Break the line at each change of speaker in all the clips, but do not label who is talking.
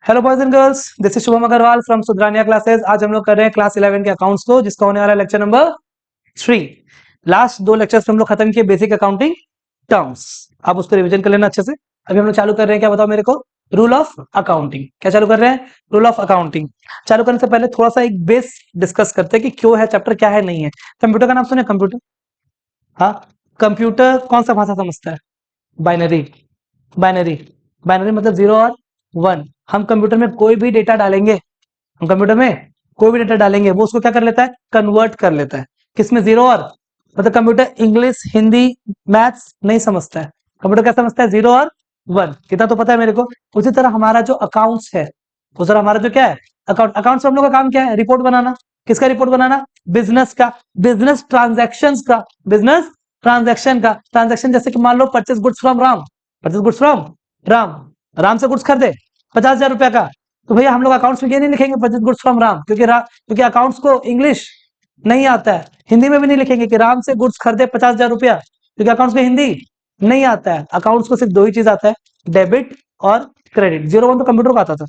Hello boys and girls, this is Shubham Agarwal from Sudharania classes. आज हम लोग कर रहे हैं क्लास 11 के अकाउंट्स को, जिसका होने वाला लेक्चर नंबर 3। लास्ट 2 लेक्चर्स में हम लोग खत्म किए बेसिक अकाउंटिंग टर्म्स। आप उसको रिवीजन कर लेना अच्छे से। अभी हम लोग चालू कर रहे हैं, क्या बताओ मेरे को, रूल ऑफ अकाउंटिंग। क्या चालू कर रहे हैं? Rule of accounting. चालू करने से पहले थोड़ा सा एक बेस डिस्कस करते हैं कि क्यों है चैप्टर, क्या है नहीं है। कंप्यूटर का नाम सुने? कंप्यूटर, हाँ। कंप्यूटर कौन सा भाषा समझता है? बाइनरी। बाइनरी, बाइनरी मतलब 0 और 1। हम कंप्यूटर में कोई भी डेटा डालेंगे, हम कंप्यूटर में कोई भी डेटा डालेंगे, वो उसको क्या कर लेता है? कन्वर्ट कर लेता है। किसमें? 0 और, मतलब कंप्यूटर इंग्लिश, हिंदी, मैथ्स नहीं समझता है। कंप्यूटर क्या समझता है? 0 और 1। कितना तो पता है मेरे को। उसी तरह हमारा जो अकाउंट्स है, उस तरह हमारा जो क्या है, अकाउंट। अकाउंट्स में हम लोग का काम क्या है? रिपोर्ट बनाना। किसका रिपोर्ट बनाना? बिजनेस का, बिजनेस ट्रांजैक्शंस का, बिजनेस ट्रांजैक्शन का। ट्रांजैक्शन जैसे कि मान लो purchase goods from Ram, purchase goods from Ram, Ram से गुड्स खरीदे 50,000 रुपए का, तो भैया हम लोग अकाउंट्स में ये नहीं लिखेंगे परचेज गुड्स फ्रॉम राम, क्योंकि अकाउंट्स को इंग्लिश नहीं आता है। हिंदी में भी नहीं लिखेंगे कि राम से गुड्स खरीदे 50,000 रुपया, क्योंकि अकाउंट्स में हिंदी नहीं आता है। अकाउंट्स को सिर्फ 2 ही चीज आता है, डेबिट और क्रेडिट। 0 1 तो कंप्यूटर को आता था,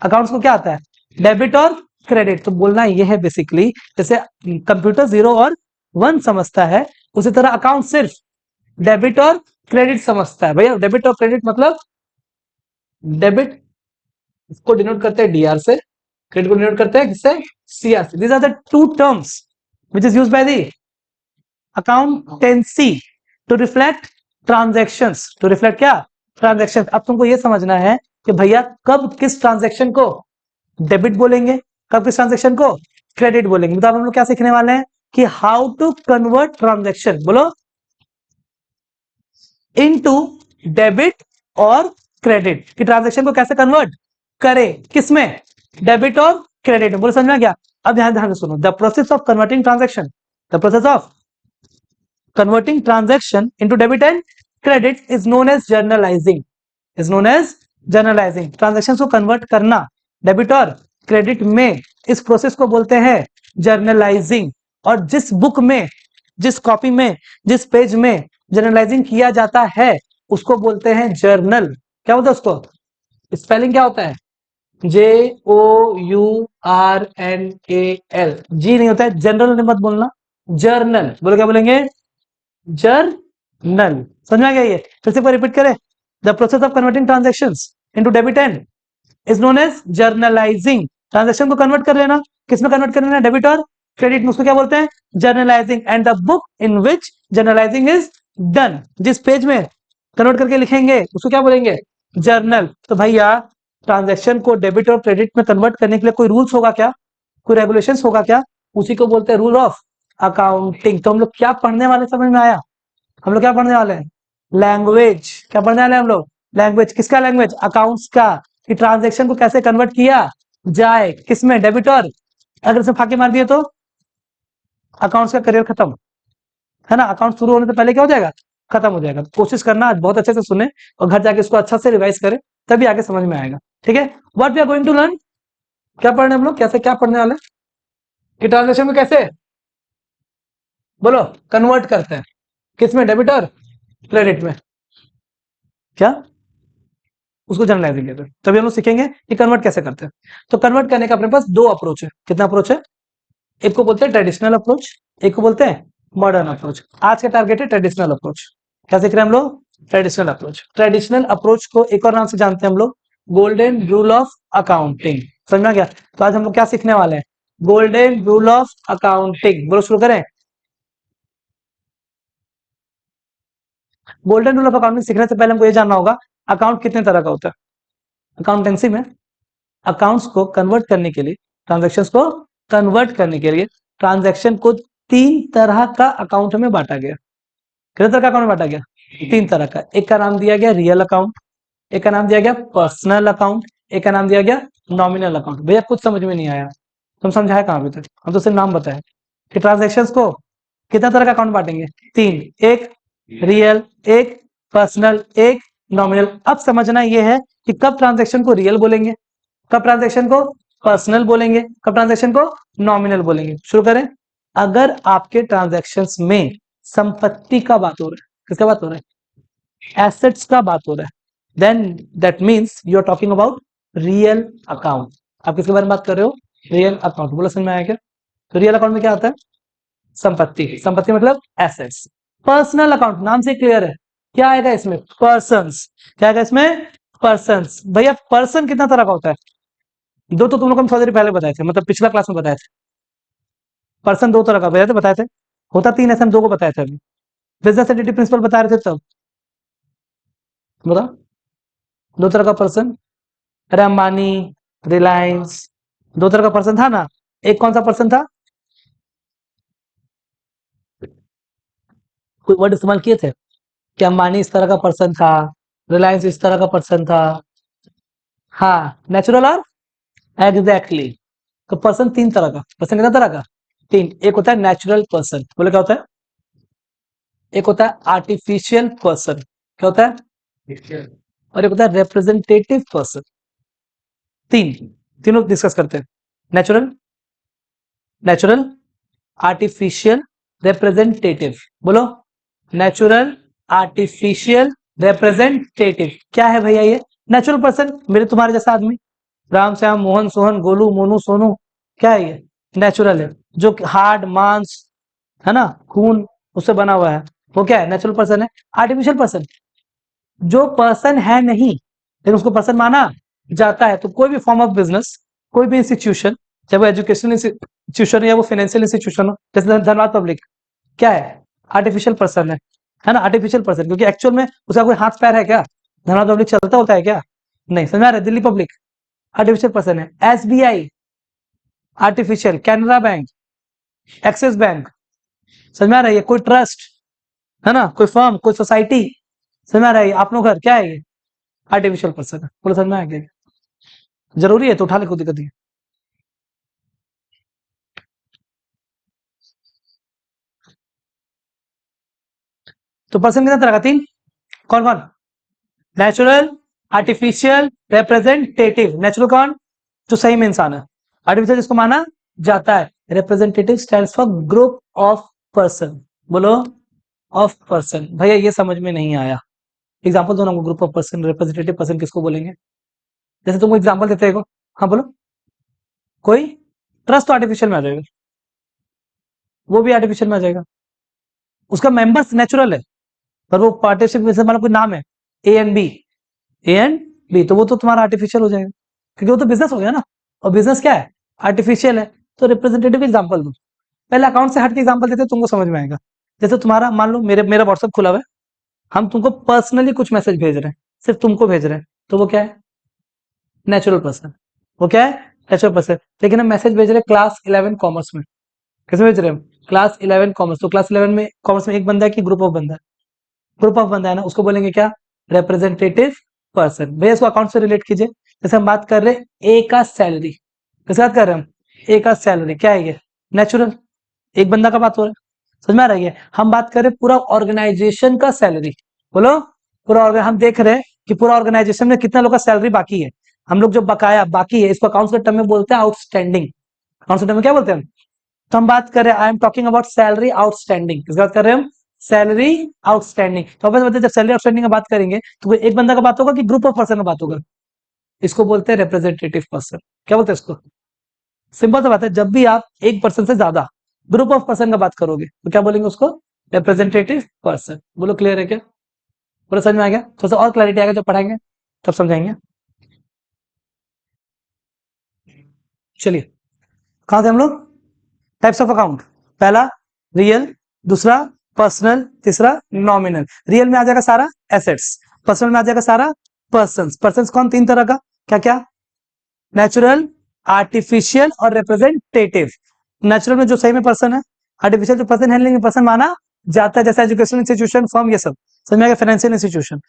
अकाउंट्स को क्या आता है? डेबिट और क्रेडिट। तो बोलना ये है बेसिकली, जैसे कंप्यूटर 0 और 1 समझता है, उसी तरह अकाउंट सिर्फ डेबिट और क्रेडिट समझता है। भैया डेबिट और क्रेडिट मतलब, डेबिट इसको डिनोट करते हैं डीआर से, क्रेडिट को डिनोट करते हैं किससे? सीआर से। These are the two terms which is used by the accountancy to reflect transactions. To reflect क्या? ट्रांजैक्शंस। अब तुमको ये समझना है कि भैया कब किस ट्रांजैक्शन को डेबिट बोलेंगे, कब किस ट्रांजैक्शन को क्रेडिट बोलेंगे। मतलब हम लोग क्या सीखने वाले हैं कि हाउ टू कन्वर्ट ट्रांजैक्शन, बोलो, इनटू डेबिट और क्रेडिट। कि ट्रांजैक्शन को कैसे कन्वर्ट करे, किसमें? डेबिट और क्रेडिट में। बोलो समझ में गया? अब ध्यान ध्यान से सुनो। The process of converting transaction, the process of converting transaction into debit and credit is known as journalising, is known as journalising. Transaction को कन्वर्ट करना डेबिट और क्रेडिट में, इस प्रोसेस को बोलते हैं जर्नलाइजिंग। और जिस बुक में, जिस कॉपी में, जिस पेज में जर्नलाइजिंग किया जाता है, उसको बोलते हैं जर्नल। क्या बोलते हैं उसको? स्पेलिंग क्या होता है? JOURNAL। जी नहीं होता है, जनरल मत बोलना, जर्नल बोलो। क्या बोलेंगे? जर्नल। समझ में आ गया? ये फिर से रिपीट करें। The process of converting transactions into debit and is known as journalising. Transaction को कन्वर्ट कर लेना, किसमें कन्वर्ट कर लेना? डेबिट और क्रेडिट में, उसको क्या बोलते हैं? Journalising. And the book in which journalising is done, जिस पेज में कन्वर्ट करके लिखेंगे उसको क्या बोलेंगे? जर्नल। तो भैया ट्रांजैक्शन को डेबिट और क्रेडिट में कन्वर्ट करने के लिए कोई रूल्स होगा क्या, कोई रेगुलेशंस होगा क्या? उसी को बोलते हैं रूल ऑफ अकाउंटिंग। तो हम लोग क्या पढ़ने वाले, समझ में आया? हम लोग क्या पढ़ने वाले हैं? लैंग्वेज। क्या पढ़ने वाले हैं हम लोग? लैंग्वेज। किसका लैंग्वेज? अकाउंट्स का। कि ट्रांजैक्शन को कैसे कन्वर्ट किया जाए, किसमें? डेबिट और, अगर इसमें फाके मार दिए तो अकाउंट्स का करियर खत्म है ना। अकाउंट शुरू होने से पहले क्या हो जाएगा? खत्म हो जाएगा। तो कोशिश करना आज बहुत अच्छे से सुने और घर जाके इसको अच्छा से रिवाइज करें, तभी आगे समझ में आएगा। ठीक है? What we are going to learn, क्या पढ़ने हम लोग, कैसे क्या पढ़ने वाले कि ट्रांजैक्शन में कैसे, बोलो, कन्वर्ट करते हैं, किसमें? डेबिट और क्रेडिट में। क्या? उसको जर्नलाइजिंग कहते हैं। तभी हम लोग सीखेंगे कि कन्वर्ट कैसे करते हैं। तो कन्वर्ट करने का अपने पास 2 अप्रोच है। कितना अप्रोच है? एक को बोलते हैं ट्रेडिशनल अप्रोच, एक को बोलते हैं मॉडर्न अप्रोच। आज का टारगेट है ट्रेडिशनल अप्रोच। क्या सीख रहे हैं हम लोग? Traditional approach. ट्रेडिशनल अप्रोच को एक और नाम से जानते हैं हम लोग, गोल्डन रूल ऑफ अकाउंटिंग। समझ में आ गया? तो आज हम लोग क्या सीखने वाले हैं? Golden rule of accounting. बोलो, शुरू करें। गोल्डन रूल ऑफ अकाउंटिंग सीखने से पहले हमको ये जानना होगा, अकाउंट कितने तरह का होता है। अकाउंटेंसी में अकाउंट्स को कन्वर्ट करने के लिए, ट्रांजैक्शंस को कन्वर्ट करने के लिए, ट्रांजैक्शन को 3 तरह का अकाउंट में बांटा गया। कितने तरह का अकाउंट में बांटा गया? 3 तरह का। एक का नाम दिया गया रियल अकाउंट, एक का नाम दिया गया पर्सनल अकाउंट, एक का नाम दिया गया नॉमिनल अकाउंट। भैया कुछ समझ में नहीं आया, तुम समझाए कहां पे तक? हम तो सिर्फ नाम बताए कि ट्रांजैक्शंस को कितना तरह का अकाउंट बांटेंगे? 3, एक रियल, एक पर्सनल, एक नॉमिनल। अब समझना यह है कि कब ट्रांजैक्शन को रियल बोलेंगे, कब ट्रांजैक्शन को पर्सनल बोलेंगे, कब ट्रांजैक्शन को नॉमिनल बोलेंगे। शुरू करें। अगर आपके ट्रांजैक्शंस में संपत्ति का बात हो रहा है, किसका बात हो रहा है? एसेट्स का बात हो रहा है, then that means you are talking about real account. आप किसके बारे में बात कर रहे हो? Real account. बोलो समझ में आया क्या? तो रियल अकाउंट में क्या आता है? संपत्ति। संपत्ति मतलब एसेट्स। पर्सनल अकाउंट नाम से क्लियर है, क्या आएगा इसमें? पर्सन्स। क्या आएगा इसमें? पर्सन्स। भैया पर्सन कितना तरह का होता है? दो तो तुम लोग को थोड़ी देर पहले बताए थे, मतलब पिछला क्लास में बताए थे। पर्सन दो तरह का बताए थे। होता तीन, ऐसे हम दो को बताए थे अभी। बिजनेस एंटिटी प्रिंसिपल बता रहे थे तब। बताओ, दो तरह का पर्सन। अरे अंबानी, रिलायंस, दो तरह का पर्सन था ना। एक कौन सा पर्सन था? कोई वर्ड इस्तेमाल किए थे कि अंबानी इस तरह का पर्सन था, रिलायंस इस तरह का पर्सन था? हाँ, नेचुरल और एग्जैक्टली। तो पर्सन तीन तरह का। पर्सन कितना तरह का? तीन। एक होता है नेचुरल पर्सन, बोले क्या होता है? एक होता है आर्टिफिशियल पर्सन, क्या होता है? और एक होता है रिप्रेजेंटेटिव पर्सन। तीन, तीनों डिस्कस करते हैं। Natural, natural, artificial, representative. बोलो, नेचुरल, आर्टिफिशियल, रिप्रेजेंटेटिव। क्या है भैया ये? नेचुरल पर्सन मेरे तुम्हारे जैसा आदमी, राम श्याम मोहन सोहन गोलू मोनू सोनू। क्या है ये? नेचुरल है। जो हार्ड मांस है ना, खून, उससे बना हुआ है, वो क्या है? नेचुरल पर्सन है। आर्टिफिशियल पर्सन, जो पर्सन है नहीं लेकिन उसको पर्सन माना जाता है। तो कोई भी फॉर्म ऑफ बिजनेस, कोई भी इंस्टीट्यूशन, चाहे वो एजुकेशनल इंस्टीट्यूशन या वो फाइनेंशियल इंस्टीट्यूशन हो, जैसे धनबाद पब्लिक, क्या है? आर्टिफिशियल पर्सन है ना, आर्टिफिशियल पर्सन, क्योंकि एक्चुअल में उसका कोई हाथ पैर है क्या? धनबाद पब्लिक चलता होता है क्या? नहीं। समझ आ रहा है? दिल्ली पब्लिक आर्टिफिशियल पर्सन है। SBI artificial, Canara bank, axis bank. समझ में आ रहा है? कोई ट्रस्ट है ना, कोई फर्म, कोई सोसाइटी, समझ में आ रहा है? आप लोग घर क्या है ये? आर्टिफिशियल पर्सन है। बोलो समझ में आ गया? जरूरी है तो उठा ले, कोई दिक्कत नहीं। तो पर्सन कितना तरह का? तीन। कौन कौन? Natural, artificial, representative. नेचुरल कौन? जो सही में इंसान है। आर्टिफिशियल जिसको माना जाता है। Representative stands for group of person. बोलो, ऑफ पर्सन। भैया ये समझ में नहीं आया, एग्जांपल दो ना। Group of person, representative person किसको बोलेंगे? जैसे तुमको एग्जांपल देते हैं। हाँ बोलो। कोई ट्रस्ट तो आर्टिफिशियल में आ जाएगा, वो भी आर्टिफिशियल में आ जाएगा। उसका मेंबर्स नेचुरल है, पर वो पार्टनरशिप में से मतलब कोई नाम है A and B, A and B, तो वो तो तुम्हारा आर्टिफिशियल हो जाएगा, क्योंकि वो तो बिजनेस हो गया ना। और बिजनेस क्या है? आर्टिफिशियल है। तो रिप्रेजेंटेटिव एग्जांपल दो। पहले अकाउंट से हट के एग्जांपल देते, तुमको समझ में आएगा। जैसे तुम्हारा मान लो, मेरा व्हाट्सएप खुला हुआ है, हम तुमको पर्सनली कुछ मैसेज भेज रहे हैं, सिर्फ तुमको भेज रहे हैं, तो वो क्या है? Natural person. वो क्या है? Natural person. लेकिन हम मैसेज भेज रहे हैं क्लास 11 कॉमर्स में। कैसे भेज रहे हैं हम? Class 11 commerce. तो क्लास 11 में कॉमर्स में एक बंदा है कि ग्रुप ऑफ बंदा है? ग्रुप ऑफ बंदा है ना, उसको बोलेंगे क्या? Representative person. भैया इसको अकाउंट से रिलेट कीजिए। जैसे हम बात कर रहे हैं ए का सैलरी, किसकी बात कर रहे हैं हम? ए का सैलरी। क्या है ये? नेचुरल, एक बंदा का बात हो रहा है। समझ में आ रही है? हम बात कर रहे हैं पूरा ऑर्गेनाइजेशन का सैलरी। बोलो, पूरा हम देख रहे हैं कि पूरा ऑर्गेनाइजेशन में कितना लोग का सैलरी बाकी है। हम लोग जो बकाया बाकी है, इसको अकाउंट्स के टर्म में बोलते हैं आउटस्टैंडिंग। अकाउंट्स के टर्म में क्या बोलते हैं हम? तो हम बात कर रहे हैं, I am talking about salary outstanding. किस बात कर रहे हैं हम? Salary outstanding. तो अब जब सैलरी आउटस्टैंडिंग की बात करेंगे तो एक बंदा का बात होगा कि ग्रुप ऑफ पर्सन का बात होगा? इसको बोलते हैं रिप्रेजेंटेटिव पर्सन। क्या बोलते हैं इसको? सिंपल सा बात है, जब भी आप एक पर्सन से ज्यादा ग्रुप ऑफ पर्सन का बात करोगे तो क्या बोलेंगे उसको? Representative person. बोलो क्लियर है क्या? बोलो समझ में आ गया? थोड़ा सा और क्लैरिटी आएगा जब पढ़ाएंगे, तब समझाएंगे। चलिए, कहां थे हम लोग? Types of account. पहला रियल, दूसरा पर्सनल, तीसरा नॉमिनल। रियल में आ जाएगा सारा एसेट्स, पर्सनल में आ जाएगा सारा पर्सन्स। पर्सन्स कौन? तीन तरह का। क्या क्या? नेचुरल, आर्टिफिशियल और रिप्रेजेंटेटिव। नेचुरल में जो सही में पर्सन है, आर्टिफिशियल जो पर्सन हैंडलिंग पर्सन माना जाता है, जैसे एजुकेशनल इंस्टीट्यूशन, फर्म, ये सब समझ में आ गया? Financial institution.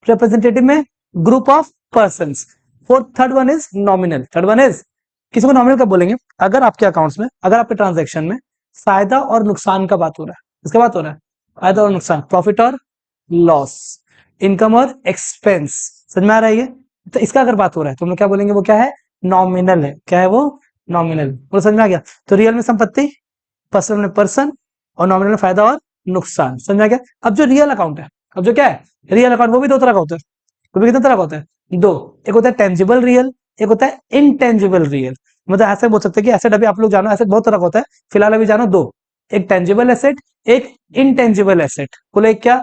रिप्रेजेंटेटिव में group of persons. Fourth, third one is nominal. Third one is, किसी को नॉमिनल कब बोलेंगे? अगर आपके अकाउंट्स में, अगर आपके ट्रांजैक्शन में फायदा और नुकसान का बात हो रहा है। इसका बात हो रहा है फायदा और नुकसान, प्रॉफिट और लॉस, इनकम और एक्सपेंस। समझ में आ रहा है ये? तो इसका अगर बात हो रहा है तो हम लोग क्या बोलेंगे? वो क्या है? नॉमिनल है। क्या है वो? नॉमिनल। बोलो समझ में आ गया? तो रियल में संपत्ति, पर्सनल में पर्सन, और नॉमिनल में फायदा और नुकसान। समझ में आ गया? अब जो रियल अकाउंट है, अब जो क्या है रियल अकाउंट, वो भी दो तरह का होता है। वो भी कितने तरह का होता है? दो। एक होता है टेंजिबल रियल, एक होता है इंटेंजिबल रियल। मतलब ऐसे बोल सकते हैं कि एसेट, अभी आप लोग जानो एसेट बहुत तरह का होता है, फिलहाल अभी जानो दो, एक टेंजिबल एसेट, एक इंटेंजिबल एसेट। बोले एक क्या,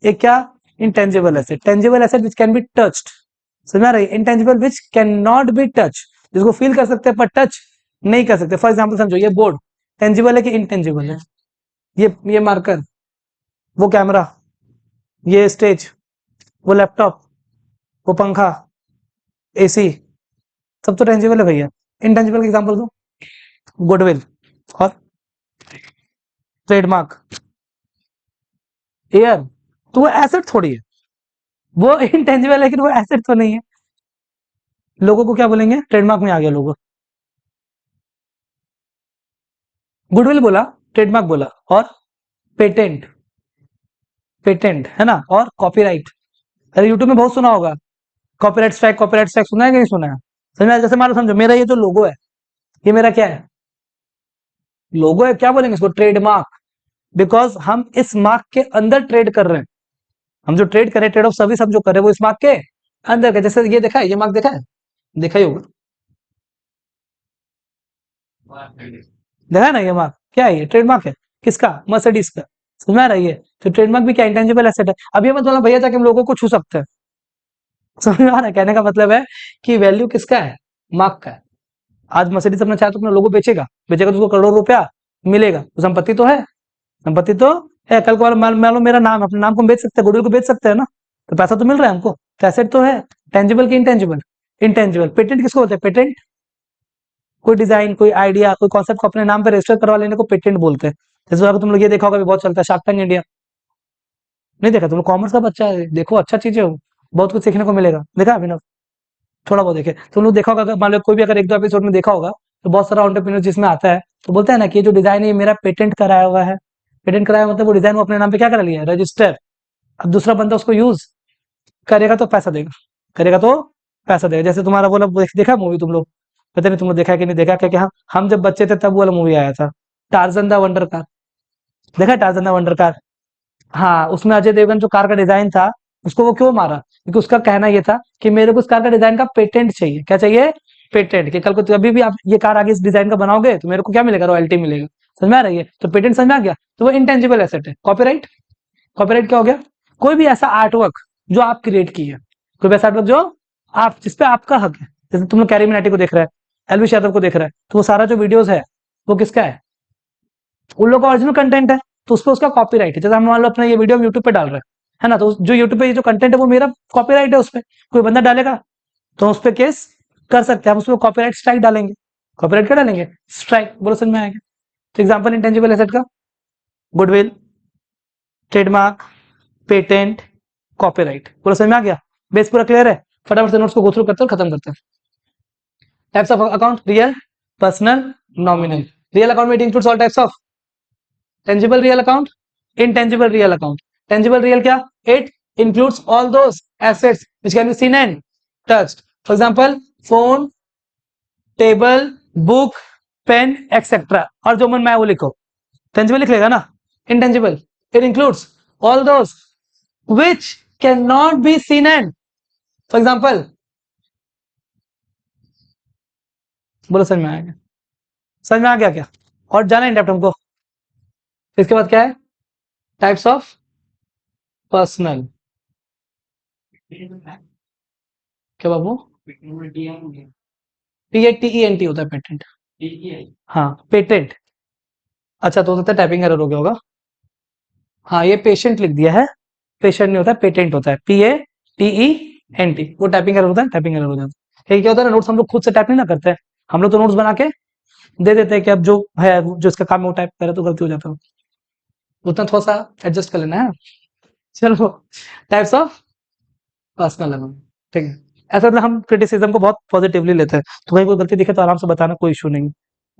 एक क्या, intangible asset. Tangible asset which can be touched, समझ आ रही है। Intangible which can not be touch, जिसको फील कर सकते हैं पर टच नहीं कर सकते। फॉर एग्जाम्पल समझो, ये बोर्ड टेंजिबल है कि इंटेंजिबल है, ये मार्कर, वो कैमरा, ये स्टेज, वो लैपटॉप, वो पंखा, एसी, सब तो टेंजिबल है भैया। इंटेंजिबल का एग्जांपल दो, गुडविल और ट्रेडमार्क, एयर, तो वो एसेट थोड़ी है, वो इंटेंजिबल है लेकिन वो एसेट तो नहीं है। लोगों को क्या बोलेंगे, ट्रेडमार्क में आ गया लोगो, गुडविल बोला, ट्रेडमार्क बोला, और पेटेंट, पेटेंट है ना, और कॉपीराइट। अरे यूट्यूब में बहुत सुना होगा, कॉपीराइट स्ट्राइक सुना है कि नहीं सुना है? समझ में आया? जैसे मान लो समझो, मेरा ये जो लोगो है, ये मेरा क्या है, लोगो है, क्या बोलेंगे इसको, ट्रेडमार्क। बिकॉज हम इस मार्क के अंदर ट्रेड कर रहे हैं, हम जो ट्रेड कर रहे हैं, ट्रेड ऑफ सर्विस हम जो कर रहे हैं, वो इस मार्क के अंदर के। जैसे ये देखा है, ये मार्क देखा है, देखा ही होगा, देखा है ना, ये मार्क क्या है, ये ट्रेडमार्क है, किसका, मर्सिडीज का। समझ में आ रही है? तो ट्रेडमार्क भी क्या, इंटेंजिबल एसेट है। अभी मैं बोला भैया जाके हम लोगों को छू सकते हैं। समझ में आ रहा है? कहने का मतलब है कि वैल्यू किसका है, मार्क का है। आज मर्सिडीज अपना चाहे तो अपना लोगो बेचेगा, बेचेगा तो उसको करोड़ों रुपया मिलेगा, तो संपत्ति तो है, संपत्ति तो है। कल को मान लो मेरा नाम, अपने नाम को बेच सकते हैं, गुडविल को बेच सकते हैं ना, तो पैसा तो मिल रहा है हमको, तो एसेट तो है। टेंजिबल की इंटेंजिबल, इंटेंजिबल। पेटेंट किसको बोलते हैं, पेटेंट कोई डिजाइन, कोई आइडिया, कोई कॉन्सेप्ट को अपने नाम पे रजिस्टर करवा लेने को पेटेंट बोलते हैं। जैसे अगर तुम लोग ये देखा होगा, बहुत चलता है शार्क टैंक इंडिया, नहीं देखा? तुम लोग कॉमर्स का बच्चा है, देखो अच्छा चीज है वो, बहुत कुछ सीखने को मिलेगा। देखा अभिनव? थोड़ा बहुत देखे तुम लोग, देखा होगा अगर मान लो कोई भी अगर एक दो एपिसोड में देखा होगा, तो बहुत सारा एंटरप्रेन्योर जिसमें आता है तो बोलता है ना कि ये जो डिजाइन है ये मेरा पेटेंट कराया हुआ है। पेटेंट कराया मतलब वो डिजाइन वो अपने नाम पे क्या करा लिया है, रजिस्टर। अब दूसरा बंदा उसको यूज करेगा तो पैसा देगा, करेगा तो पैसा देगा। जैसे तुम्हारा बोला, देखा मूवी तुम लोग, पता नहीं तुम लोग देखा कि नहीं देखा, क्योंकि हम जब बच्चे थे तब वो वाला मूवी आया था, टार्जन द वंडर कार। देखा टार्जन द वंडर कार? हाँ, उसमें अजय देवगन जो कार का डिजाइन था, उसको वो क्यों मारा, क्योंकि उसका कहना ये था कि मेरे को इस कार का डिजाइन का पेटेंट चाहिए। क्या चाहिए, पेटेंट, कि कल को कभी भी आप ये कार आगे इस डिजाइन का बनाओगे तो मेरे को क्या मिलेगा, रॉयल्टी मिलेगा। समझ में आ रही है? तो पेटेंट समझ में आ गया, तो वो इंटेंजिबल एसेट है। कॉपीराइट, कॉपीराइट क्या हो गया, कोई भी ऐसा आर्टवर्क जो आप क्रिएट किए, कोई भी ऐसा आर्टवर्क जो आप, जिसपे आपका हक है। जैसे तुम लोग कैरी मिनाटी को देख रहा है, एलविश यादव को देख रहा है, तो वो सारा जो वीडियोस है वो किसका है, उन लोग का ओरिजिनल कंटेंट है, तो उस पर उसका कॉपीराइट है। जैसे हम मान लो अपना ये वीडियो हम यूट्यूब पे डाल रहे हैं, है ना, तो जो यूट्यूब पे ये जो कंटेंट है वो मेरा कॉपीराइट है, उस पर कोई बंदा डालेगा तो उस पर केस कर सकते हैं, हम उस पर कॉपीराइट स्ट्राइक डालेंगे। कॉपीराइट क्या डालेंगे, स्ट्राइक। बोलो समझ में आएगा? तो एग्जाम्पल इंटेंजिबल एसेट का, गुडविल, ट्रेडमार्क, पेटेंट, कॉपीराइट। बोलो समझ में आ गया? बेस पूरा क्लियर है? फटाफट से नोट्स को गो थ्रू करते हैं और खत्म करते हैं। Types of account, real, personal, nominal. Real account में it includes all types of tangible real account, intangible real account. Tangible real क्या, it includes all those assets which can be seen and touched. For example, phone, table, book, pen, etc. और जो मन में आए वो लिखो। tangible लिख लेगा ना। intangible, it includes all those which cannot be seen and, for example, बोलो समझ में आएगा? समझ में आ गया क्या? और जाना इंडेप्थ हमको। इसके बाद क्या है, टाइप्स ऑफ पर्सनल। क्या बाबू, PATENT होता है पेटेंट। हाँ पेटेंट, अच्छा तो हो सकता है टाइपिंग एरर हो गया होगा। हाँ ये पेशेंट लिख दिया है, पेशेंट नहीं होता है, पेटेंट होता है, PATENT। वो टाइपिंग एरर होता है, टाइपिंग एरर हो जाता है। क्या होता है ना, नोट्स हम लोग खुद से टाइप नहीं ना करते हैं, हम लोग तो नोट्स बना के दे देते हैं कि अब जो है जो इसका काम है वो टाइप करे तो गलती हो जाता है, उतना थोड़ा सा एडजस्ट कर लेना है। चलो, टाइप्स ऑफ पर्सनल अकाउंट, ठीक है। ऐसा मतलब हम क्रिटिसिज्म को बहुत पॉजिटिवली लेते हैं, तो कहीं कोई गलती दिखे तो आराम से बताना, कोई इशू नहीं,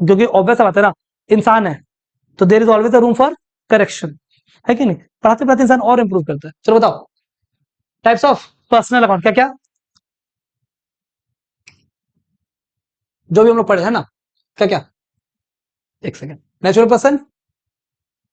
क्योंकि ऑब्वियस बात है ना, इंसान है तो there is always a room for correction, है कि नहीं? पढ़ाते पढ़ाते इंसान और इंप्रूव करता है। चलो बताओ, टाइप्स ऑफ पर्सनल अकाउंट क्या क्या, जो भी हम लोग पढ़े है ना, क्या क्या, एक second. Natural person,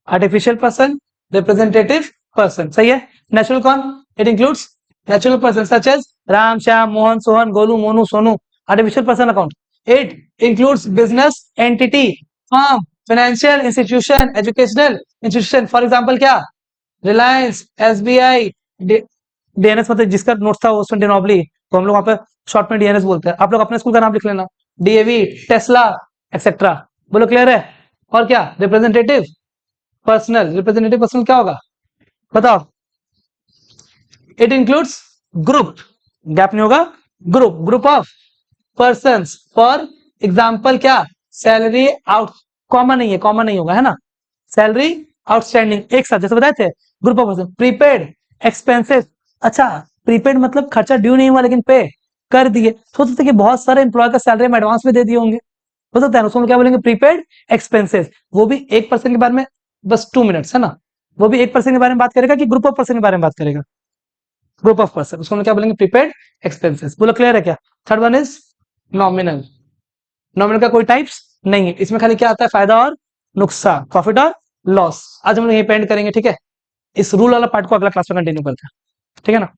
artificial person, representative person, सही है। नेचुरल कौन, it includes natural person such as Ram, Shyam, Mohan, Sohan, Golu, Monu, Sonu. Artificial person account. It includes business entity, firm, financial institution, educational institution. For example क्या? रिलायंस, एसबीआई, डीएनएस मतलब जिसका note था उसमें डिनोबली, तो हम लोग वहां पे शॉर्ट में डीएनएस बोलते हैं। आप लोग अपने स्कूल का नाम लिख लेना, डीएवी, टेस्ला, एक्सेट्रा। बोलो क्लियर है? और क्या? Representative personal. रिप्रेजेंटेटिव पर्सनल क्या होगा बताओ? इट इंक्लूड्स ग्रुप, गैप नहीं होगा, group of persons. For example क्या? सैलरी आउट, कॉमन नहीं है, कॉमन नहीं होगा, है ना? सैलरी आउटस्टैंडिंग एक साथ, जैसे बताए थे, group of person. Prepaid expenses, अच्छा प्रीपेड मतलब खर्चा ड्यू नहीं हुआ लेकिन पे कर दिए। सोच सकते कि बहुत सारे एम्प्लॉय का सैलरी में एडवांस में दे दिए होंगे, हो सकता है उसको क्या बोलेंगे? Prepaid expenses. वो भी एक पर्सन के बारे में, बस 2 मिनट्स, है ना? वो भी एक पर्सन के बारे में बात करेगा कि ग्रुप ऑफ पर्सन के बारे में बात करेगा? ग्रुप ऑफ पर्सन, उसको हम क्या बोलेंगे? Prepaid expenses. बोलो क्लियर है क्या? Third one is nominal. Nominal का कोई टाइप्स नहीं है, इसमें खाली क्या आता है? फायदा और नुकसान, प्रॉफिट और लॉस। आज हम लोग ये पेंड करेंगे, ठीक है? इस रूल वाला पार्ट को अगला क्लास में कंटिन्यू करते हैं, ठीक है ना?